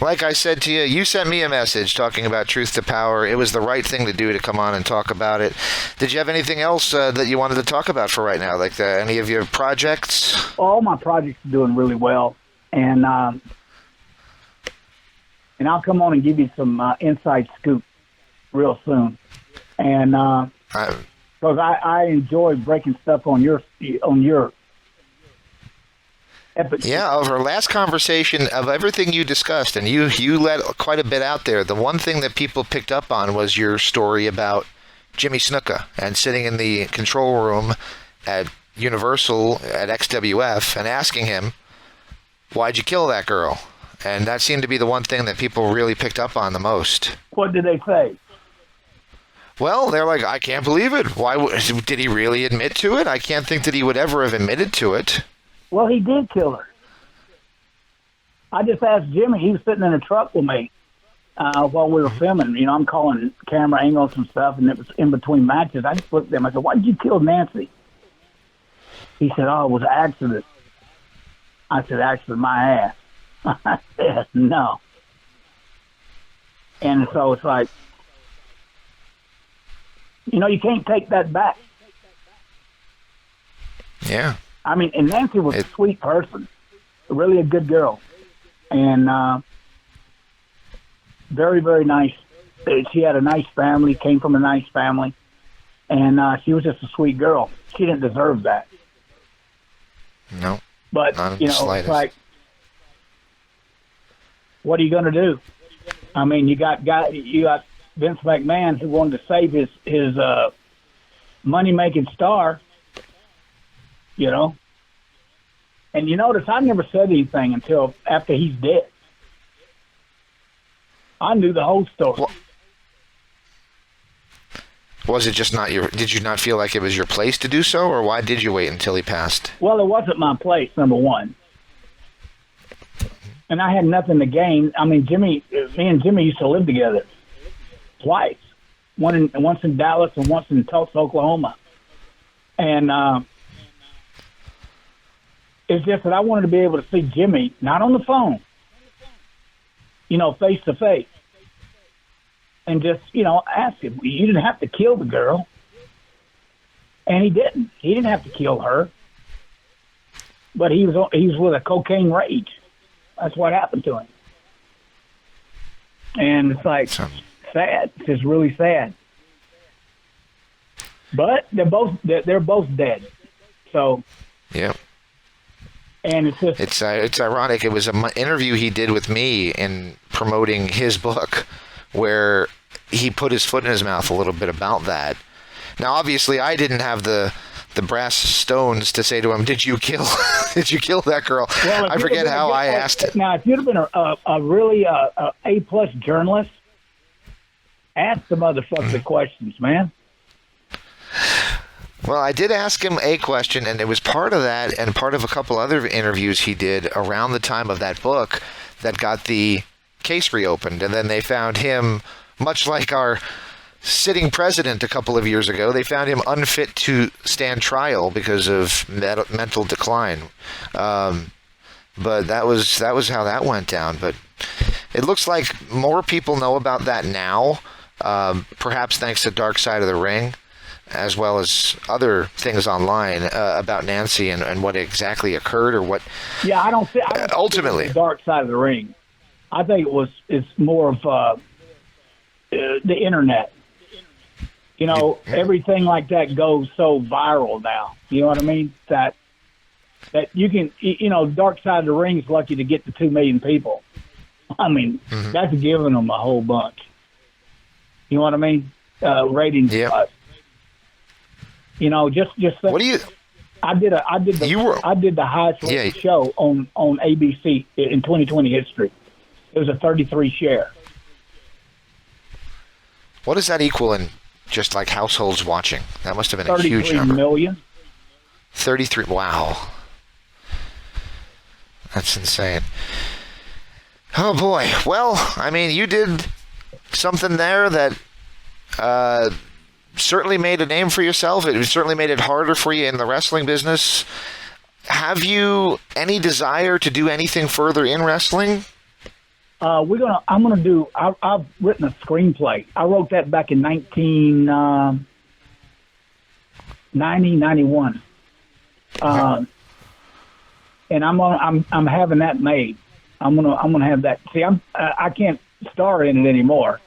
Speaker 1: like I said to you, you sent me a message talking about Truth to Power. It was the right thing to do to come on and talk about it. Did you have anything else that you wanted to talk about for right now? Like any of your projects?
Speaker 2: All my projects are doing really well. And I'll come on and give you some inside scoop real soon. And because I enjoy breaking stuff on your epic.
Speaker 1: Yeah, of our last conversation, of everything you discussed, and you let quite a bit out there. The one thing that people picked up on was your story about Jimmy Snuka and sitting in the control room at Universal at XWF and asking him, "Why'd you kill that girl?" And that seemed to be the one thing that people really picked up on the most.
Speaker 2: What did they say?
Speaker 1: Well, they're like, "I can't believe it. Did he really admit to it? I can't think that he would ever have admitted to it."
Speaker 2: Well, he did kill her. I just asked Jimmy. He was sitting in a truck with me while we were filming. You know, I'm calling camera angles and stuff, and it was in between matches. I just looked at him. I said, "Why did you kill Nancy?" He said, "Oh, it was an accident." I said, "Accident, my ass." I said, "No." And so it's like, you know, you can't take that back.
Speaker 1: Yeah.
Speaker 2: I mean, and Nancy was a sweet person, really a good girl, and very, very nice. She had a nice family, came from a nice family, and she was just a sweet girl. She didn't deserve that.
Speaker 1: No.
Speaker 2: But, you know, it's like, what are you going to do? I mean, you got Vince McMahon who wanted to save his money-making star, you know. And you notice I never said anything until after he's dead. I knew the whole story.
Speaker 1: Well, was it just not did you not feel like it was your place to do so, or why did you wait until he passed?
Speaker 2: Well, it wasn't my place, number one. And I had nothing to gain. I mean, me and Jimmy used to live together twice. Once in Dallas and once in Tulsa, Oklahoma. And it's just that I wanted to be able to see Jimmy, not on the phone, you know, face to face. And just, you know, ask him, you didn't have to kill the girl. And he didn't. He didn't have to kill her. But he was with a cocaine rage. That's what happened to him. And it's like sad. It's just really sad. But they're both dead. So
Speaker 1: yeah.
Speaker 2: And it's just
Speaker 1: it's ironic. It was an interview he did with me in promoting his book, where he put his foot in his mouth a little bit about that. Now, obviously, I didn't have the brass stones to say to him, "Did you kill that girl?" Well, I forget how I asked it.
Speaker 2: Now, if you'd have been a really A+ journalist, ask the motherfucker questions, man.
Speaker 1: Well, I did ask him a question, and it was part of that and part of a couple other interviews he did around the time of that book that got the case reopened. And then they found him, much like our sitting president a couple of years ago, they found him unfit to stand trial because of mental decline. But that was how that went down. But it looks like more people know about that now, perhaps thanks to Dark Side of the Ring, as well as other things online about Nancy and what exactly occurred or what.
Speaker 2: Yeah, I don't think
Speaker 1: ultimately
Speaker 2: the Dark Side of the Ring. I think it's more of the internet. You know, everything like that goes so viral now. You know what I mean? That that you can, Dark Side of the Ring's lucky to get to 2 million people. I mean, that's giving them a whole bunch. You know what I mean? Ratings.
Speaker 1: Yeah.
Speaker 2: Just think,
Speaker 1: What do you?
Speaker 2: I did the highest rated show on ABC in 2020 history. It was a 33 share.
Speaker 1: What does that equal in just like households watching? That must have been a huge
Speaker 2: 33
Speaker 1: number.
Speaker 2: million.
Speaker 1: 33. Wow. That's insane. Oh boy. Well, I mean, you did something there that certainly made a name for yourself. It certainly made it harder for you in the wrestling business. Have you any desire to do anything further in wrestling?
Speaker 2: I've written a screenplay. I wrote that back in 91. And I'm having that made. I'm gonna have that. See, I can't star in it anymore.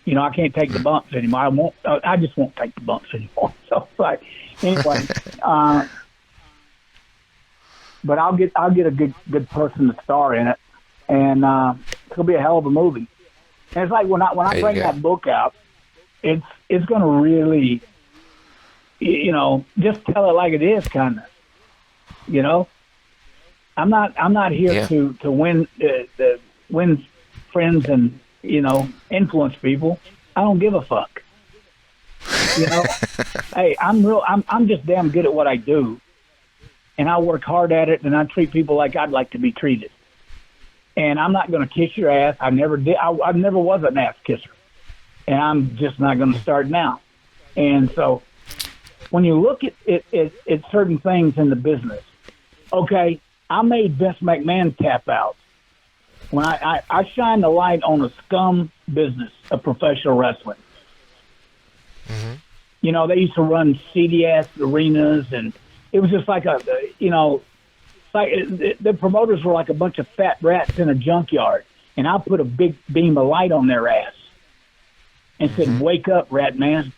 Speaker 2: I can't take the bumps anymore. I just won't take the bumps anymore. So like, anyway, but I'll get a good person to star in it, and it'll be a hell of a movie. And it's like when I bring that book out, it's gonna really, just tell it like it is, kind of. I'm not here to win win friends and influence people. I don't give a fuck. Hey, I'm just damn good at what I do, and I work hard at it, and I treat people like I'd like to be treated. And I'm not going to kiss your ass. I never did. I never was an ass kisser, and I'm just not going to start now. And so, when you look at certain things in the business, okay, I made Vince McMahon tap out. When I shine the light on a scum business of professional wrestling. Mm-hmm. They used to run seedy-ass arenas, and it was just like the promoters were like a bunch of fat rats in a junkyard, and I put a big beam of light on their ass and said, "Wake up, rat man."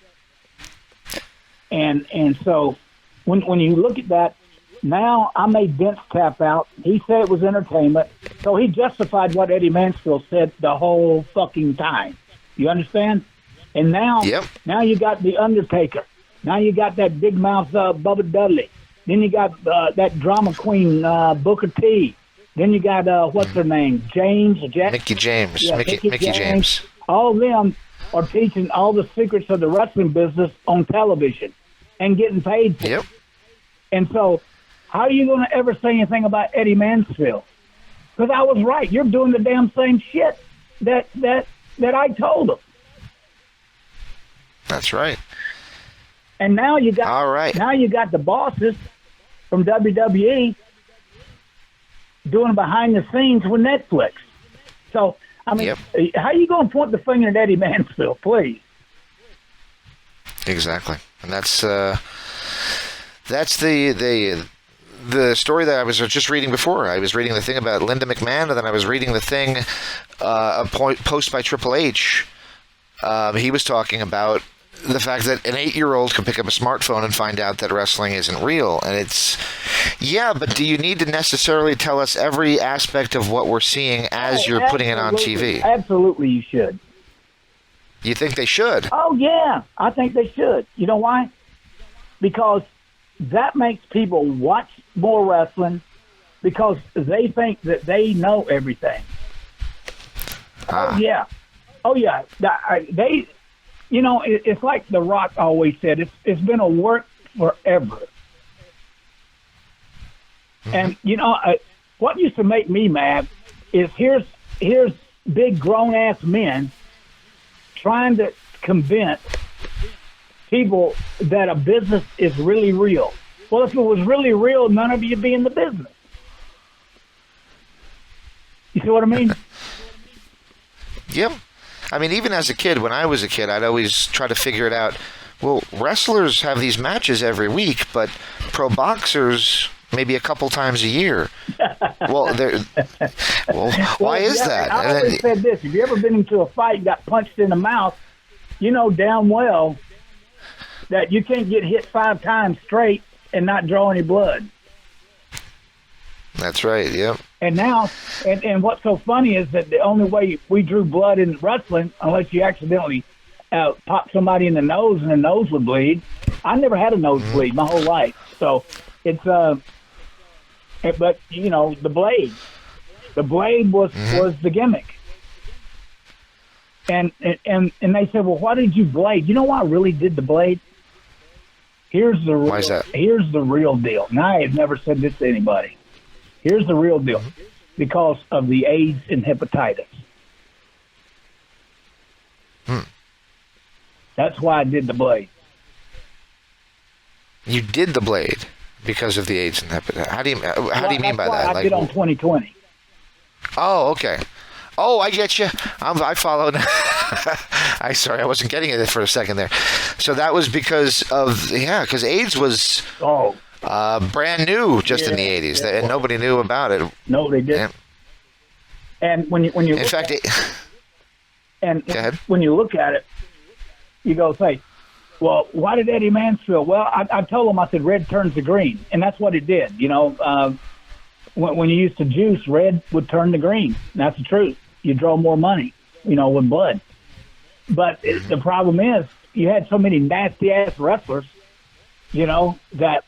Speaker 2: And so when you look at that, now I made Vince tap out. He said it was entertainment, so he justified what Eddy Mansfield said the whole fucking time. You understand? And now you got The Undertaker. Now you got that big mouth Bubba Dudley. Then you got that drama queen Booker T. Then you got what's her name?
Speaker 1: Mickey James.
Speaker 2: Yeah,
Speaker 1: Mickey James.
Speaker 2: All of them are teaching all the secrets of the wrestling business on television and getting paid for it. And so, how are you going to ever say anything about Eddy Mansfield? Because I was right. You're doing the damn same shit that I told him.
Speaker 1: That's right.
Speaker 2: And now you got the bosses from WWE doing behind the scenes with Netflix. So I mean, how are you going to point the finger at Eddy Mansfield, please?
Speaker 1: Exactly, and that's the story that I was just reading before. I was reading the thing about Linda McMahon, and then I was reading the thing, a post by Triple H. He was talking about the fact that an 8-year-old can pick up a smartphone and find out that wrestling isn't real. And it's, but do you need to necessarily tell us every aspect of what we're seeing as you're putting it on TV?
Speaker 2: Absolutely, you should.
Speaker 1: You think they should?
Speaker 2: Oh, yeah. I think they should. You know why? Because that makes people watch more wrestling because they think that they know everything. Oh, yeah. It's like The Rock always said, it's been a work forever. Mm-hmm. And, what used to make me mad is here's big grown-ass men trying to convince people that a business is really real. Well, if it was really real, none of you would be in the business. You see what I mean?
Speaker 1: Yep. I mean, even as a kid, when I was a kid, I'd always try to figure it out. Well, wrestlers have these matches every week, but pro boxers maybe a couple times a year. Why is that?
Speaker 2: I always said this. If you ever been into a fight and got punched in the mouth, you know damn well that you can't get hit 5 times straight and not draw any blood.
Speaker 1: That's right. Yep.
Speaker 2: And now, and what's so funny is that the only way we drew blood in wrestling, unless you accidentally pop somebody in the nose and the nose would bleed. I never had a nosebleed my whole life. So it's, but, the blade was the gimmick. And they said, well, why did you blade? You know why I really did the blade?
Speaker 1: Why is that?
Speaker 2: Here's the real deal. And I had never said this to anybody. Here's the real deal. Because of the AIDS and hepatitis. That's why I did the blade.
Speaker 1: You did the blade because of the AIDS and hepatitis. How do you mean by that?
Speaker 2: I did on 2020.
Speaker 1: Oh, okay. Oh, I get you. I followed. Sorry, I wasn't getting it for a second there. So that was because AIDS was brand new just in the 80s, and nobody knew about it.
Speaker 2: No, they didn't. Yeah. And when you go ahead. When you look at it, you go say, well, why did Eddy Mansfield? Well, I told him, I said, red turns to green, and that's what it did. When you used to juice, red would turn to green. That's the truth. You draw more money, with blood. But the problem is you had so many nasty-ass wrestlers, that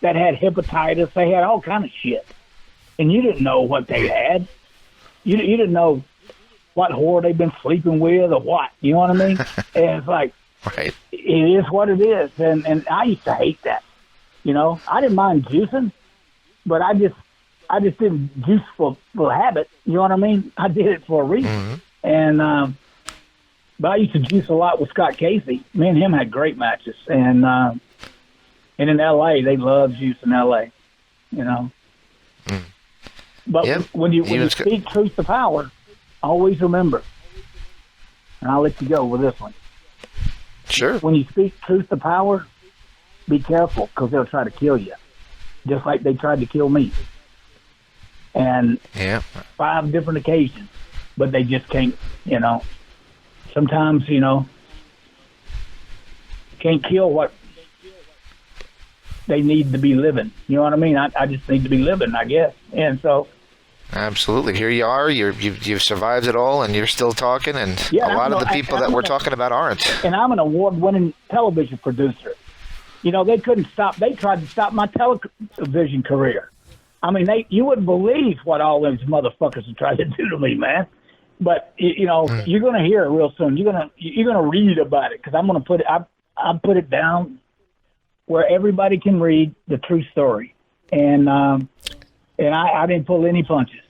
Speaker 2: had hepatitis. They had all kind of shit. And you didn't know what they had. You didn't know what whore they've been sleeping with or what. You know what I mean? And it's like,
Speaker 1: right.
Speaker 2: It is what it is. And I used to hate that. I didn't mind juicing, but I just didn't juice for habit. You know what I mean? I did it for a reason. And but I used to juice a lot with Scott Casey. Me and him had great matches. And in L.A., they love juice in L.A., But when you speak truth to power, always remember, and I'll let you go with this one.
Speaker 1: Sure.
Speaker 2: When you speak truth to power, be careful, because they'll try to kill you, just like they tried to kill me. And 5 different occasions, but they just can't, sometimes, can't kill what they need to be living. You know what I mean? I just need to be living, I guess. And so...
Speaker 1: Absolutely. Here you are. You've survived it all, and you're still talking, and a lot of the people that we're talking about aren't.
Speaker 2: And I'm an award-winning television producer. They couldn't stop. They tried to stop my television career. I mean, you wouldn't believe what all those motherfuckers have tried to do to me, man. But you're going to hear it real soon. You're going to read about it, because I'm going to put it. I put it down where everybody can read the true story, and I didn't pull any punches.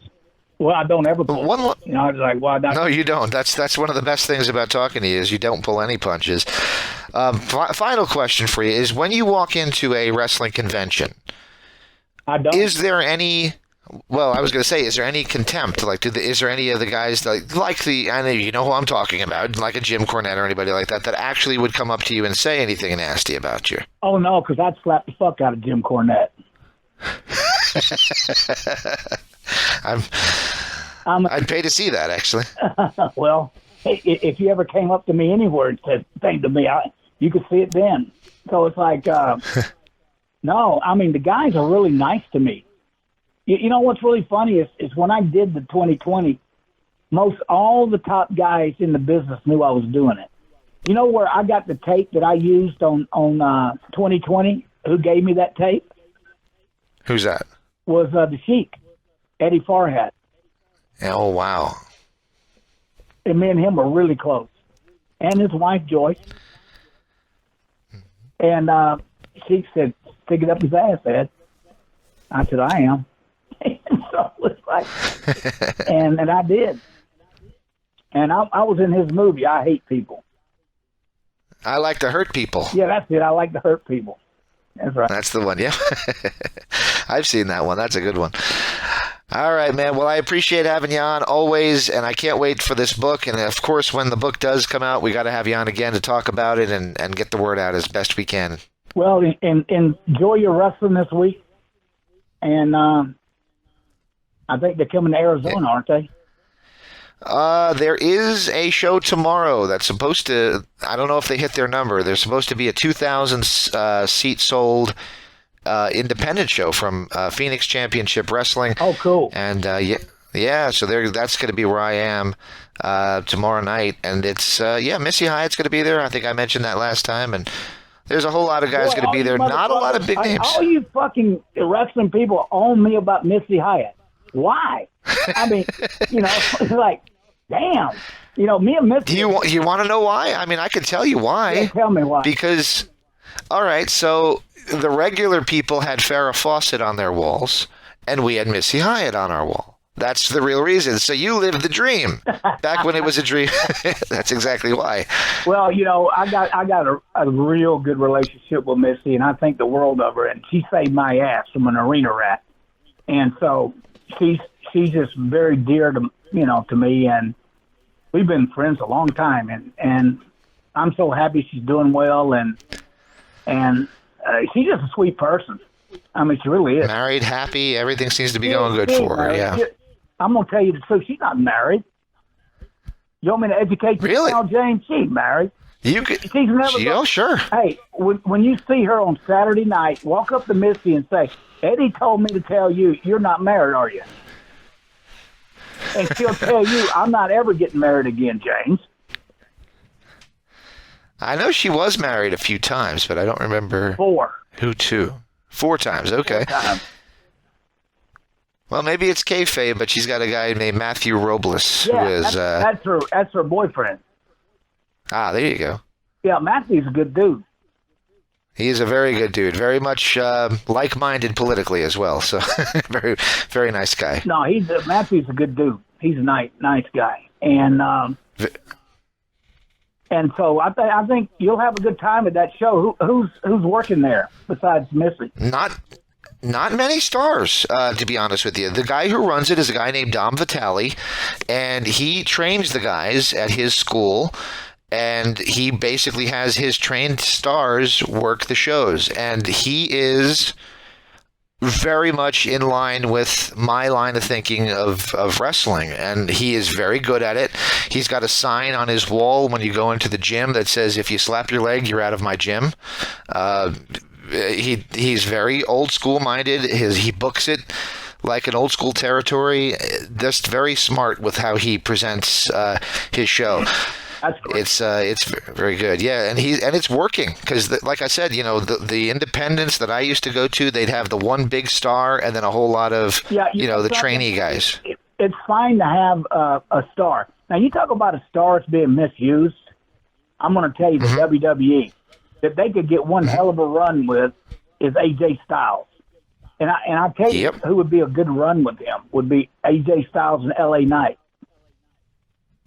Speaker 2: Well, I don't ever pull. I was like, well,
Speaker 1: no, you don't. That's one of the best things about talking to you is you don't pull any punches. Final question for you is: when you walk into a wrestling convention,
Speaker 2: I don't.
Speaker 1: Is there any? Well, I was going to say, is there any contempt? Like, is there any of the guys I know you know who I'm talking about, like a Jim Cornette or anybody like that actually would come up to you and say anything nasty about you?
Speaker 2: Oh no, because I'd slap the fuck out of Jim Cornette.
Speaker 1: I'd pay to see that, actually.
Speaker 2: Well, if you ever came up to me anywhere and said thing to me, you could see it then. So it's like, no, I mean, the guys are really nice to me. You know what's really funny is when I did the 2020, most all the top guys in the business knew I was doing it. You know where I got the tape that I used on 2020? Who gave me that tape?
Speaker 1: Who's that?
Speaker 2: Was the Sheik, Eddie Farhat.
Speaker 1: Oh, wow.
Speaker 2: And me and him were really close. And his wife, Joyce. And Sheik said, stick it up his ass, Ed. I said, I am. And so it was like, and I did. And I was in his movie, I Hate People.
Speaker 1: I like to hurt people.
Speaker 2: Yeah, that's it. I like to hurt people. That's right.
Speaker 1: That's the one, yeah. I've seen that one. That's a good one. All right, man. Well, I appreciate having you on always, and I can't wait for this book. And, of course, when the book does come out, we got to have you on again to talk about it and get the word out as best we can.
Speaker 2: Well, enjoy your wrestling this week. And I think they're coming to Arizona, aren't they?
Speaker 1: There is a show tomorrow that's supposed to, I don't know if they hit their number. There's supposed to be a 2,000 seat sold independent show from Phoenix Championship Wrestling.
Speaker 2: Oh, cool.
Speaker 1: And yeah, so that's going to be where I am tomorrow night. And it's, Missy Hyatt's going to be there. I think I mentioned that last time. And there's a whole lot of guys going to be there. Not a lot of big names.
Speaker 2: All you fucking wrestling people own me about Missy Hyatt. Why? I mean, it's like, damn. Me and Missy.
Speaker 1: You want to know why? I mean, I can tell you why.
Speaker 2: Yeah, tell me why.
Speaker 1: Because, all right, so the regular people had Farrah Fawcett on their walls, and we had Missy Hyatt on our wall. That's the real reason. So you lived the dream back when it was a dream. That's exactly why.
Speaker 2: Well, I got a real good relationship with Missy, and I think the world of her. And she saved my ass from an arena rat, and so she's just very dear to to me, and we've been friends a long time, and I'm so happy she's doing well, and she's just a sweet person. I mean, she really is.
Speaker 1: Married, happy, everything seems to be going good for her. Yeah.
Speaker 2: I'm gonna tell you the truth. She's not married. You want me to educate you
Speaker 1: really?
Speaker 2: now, James? She's married.
Speaker 1: You could.
Speaker 2: She's never.
Speaker 1: Oh, sure.
Speaker 2: Hey, when you see her on Saturday night, walk up to Missy and say, "Eddie told me to tell you you're not married, are you?" And she'll tell you, "I'm not ever getting married again, James."
Speaker 1: I know she was married a few times, but I don't remember
Speaker 2: 4.
Speaker 1: Who to. 4 times. Okay.
Speaker 2: 4 times.
Speaker 1: Well, maybe it's kayfabe, but she's got a guy named Matthew Robles, who is.
Speaker 2: That's her boyfriend.
Speaker 1: Ah, there you go.
Speaker 2: Yeah, Matthew's a good dude.
Speaker 1: He is a very good dude, very much like-minded politically as well. So, very, very nice guy.
Speaker 2: No, Matthew's a good dude. He's a nice guy, and so I think you'll have a good time at that show. Who's working there besides Missy?
Speaker 1: Not many stars, to be honest with you. The guy who runs it is a guy named Dom Vitale, and he trains the guys at his school. And he basically has his trained stars work the shows. And he is very much in line with my line of thinking of wrestling. And he is very good at it. He's got a sign on his wall when you go into the gym that says, "If you slap your leg, you're out of my gym." He's very old school minded. He books it like an old school territory. Just very smart with how he presents his show. It's very good, yeah, and it's working because, like I said, the independents that I used to go to, they'd have the one big star and then a whole lot of the trainee guys.
Speaker 2: It's fine to have a star. Now you talk about a stars being misused. I'm going to tell you the WWE that they could get one hell of a run with is AJ Styles, and I tell you who would be a good run with him would be AJ Styles and LA Knight.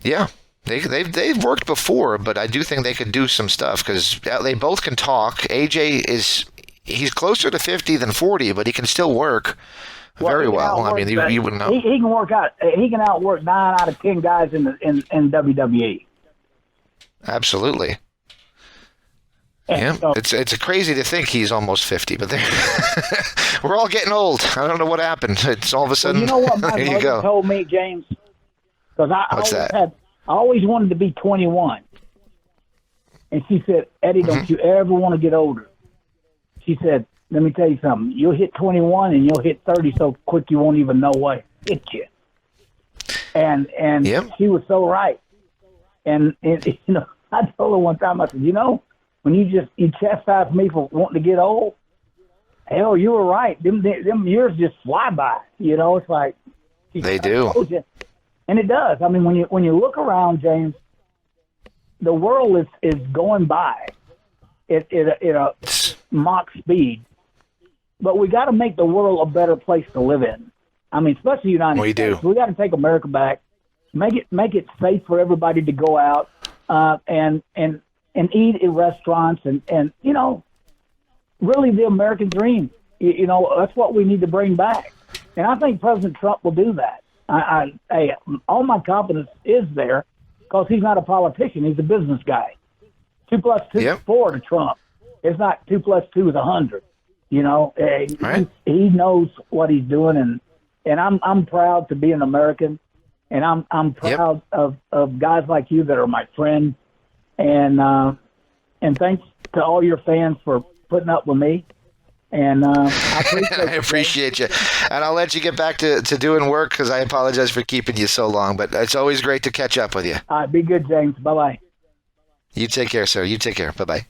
Speaker 1: Yeah. They've worked before, but I do think they could do some stuff because they both can talk. AJ he's closer to 50 than 40, but he can still work very well. I mean, you wouldn't know.
Speaker 2: He can work out. He can outwork 9 out of 10 guys in WWE.
Speaker 1: Absolutely. And so, it's crazy to think he's almost 50, but we're all getting old. I don't know what happened. It's all of a sudden.
Speaker 2: Well, you know what my mother told me, James? Because I always wanted to be 21. And she said, "Eddie, don't you ever want to get older." She said, "Let me tell you something. You'll hit 21 and you'll hit 30 so quick you won't even know what hit you." And she was so right. And I told her one time, I said, when you chastise me for wanting to get old, hell, you were right. Them years just fly by. It's like
Speaker 1: they do.
Speaker 2: And it does. I mean, when you look around, James, the world is going by at a Mach speed. But we got to make the world a better place to live in. I mean, especially the United States. We got to take America back, make it safe for everybody to go out and eat in restaurants and really the American dream. That's what we need to bring back. And I think President Trump will do that. All my confidence is there because he's not a politician. He's a business guy. 2 + 2 is 4 to Trump. It's not 2 + 2 is 100.
Speaker 1: Right.
Speaker 2: He knows what he's doing, and I'm proud to be an American, and I'm proud of guys like you that are my friend, and thanks to all your fans for putting up with me, And I appreciate
Speaker 1: I appreciate you. And I'll let you get back to doing work because I apologize for keeping you so long. But it's always great to catch up with you.
Speaker 2: All right, be good, James. Bye-bye.
Speaker 1: You take care, sir. You take care. Bye-bye.